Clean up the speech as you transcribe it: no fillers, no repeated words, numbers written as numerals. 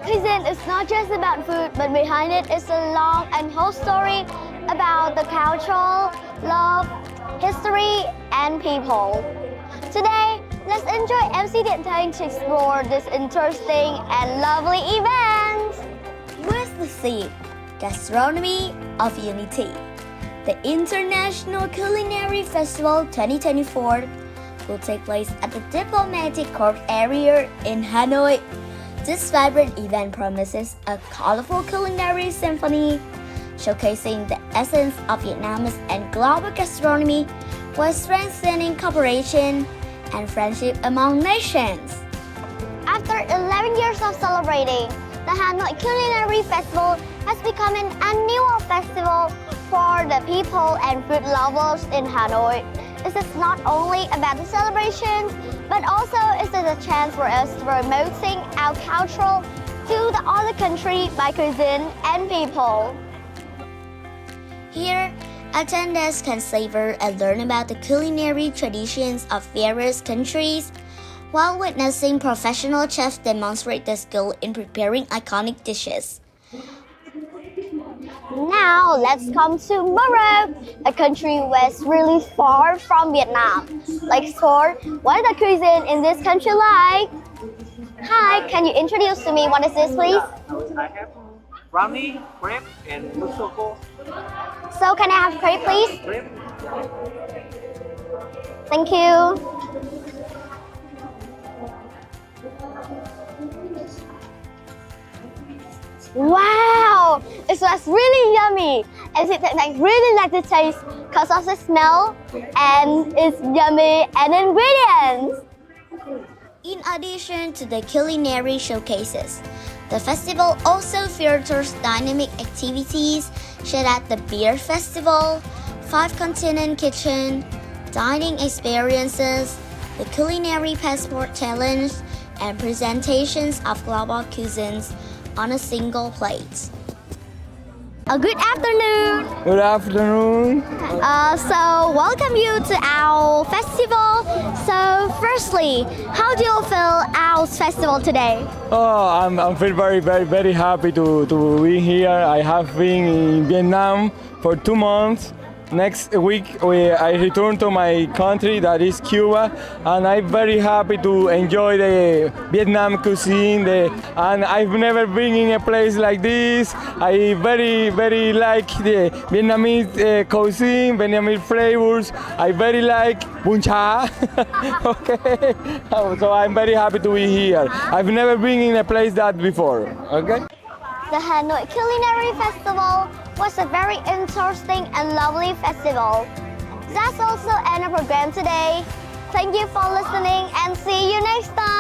Cuisine is not just about food, but behind it is a long and whole story about the culture, love, history, and people. Today, let's enjoy MC Điện Thanh to explore this interesting and lovely event. With the theme, Gastronomy of Unity, the International Culinary Festival 2024 will take place at the Diplomatic Corps area in Hanoi. This vibrant event promises a colorful culinary symphony, showcasing the essence of Vietnamese and global gastronomy while strengthening cooperation and friendship among nations. After 11 years of celebrating, the Hanoi Culinary Festival has become an annual festival for the people and food lovers in Hanoi. This is not only about the celebrations, but also is a chance for us to promoting our culture to the other country by cuisine and people. Here, attendees can savor and learn about the culinary traditions of various countries, while witnessing professional chefs demonstrate their skill in preparing iconic dishes. Now, let's come to Morocco, a country that's really far from Vietnam. Let's explore what is the cuisine in this country like. Hi, can you introduce to me what is this, please? I have brownie, crepe, and choco. So, can I have crepe, please? Crepe. Thank you. Wow, it was really yummy. And I really like the taste because of the smell and it's yummy and ingredients. In addition to the culinary showcases, the festival also features dynamic activities such as the beer festival, 5 continent kitchen, dining experiences, the culinary passport challenge, and presentations of global cuisines on a single plate. Good afternoon. Good afternoon. So welcome you to our festival. So firstly, how do you feel our festival today? Oh, I'm feel very happy to be here. I have been in Vietnam for 2 months. Next week I return to my country, that is Cuba, and I'm very happy to enjoy the Vietnam cuisine. And I've never been in a place like this. I very like the Vietnamese cuisine, Vietnamese flavors. I very like bún chả. Okay, so I'm very happy to be here. I've never been in a place that before. Okay. The Hanoi Culinary Festival was a very interesting and lovely festival. That's also end of program today. Thank you for listening and see you next time.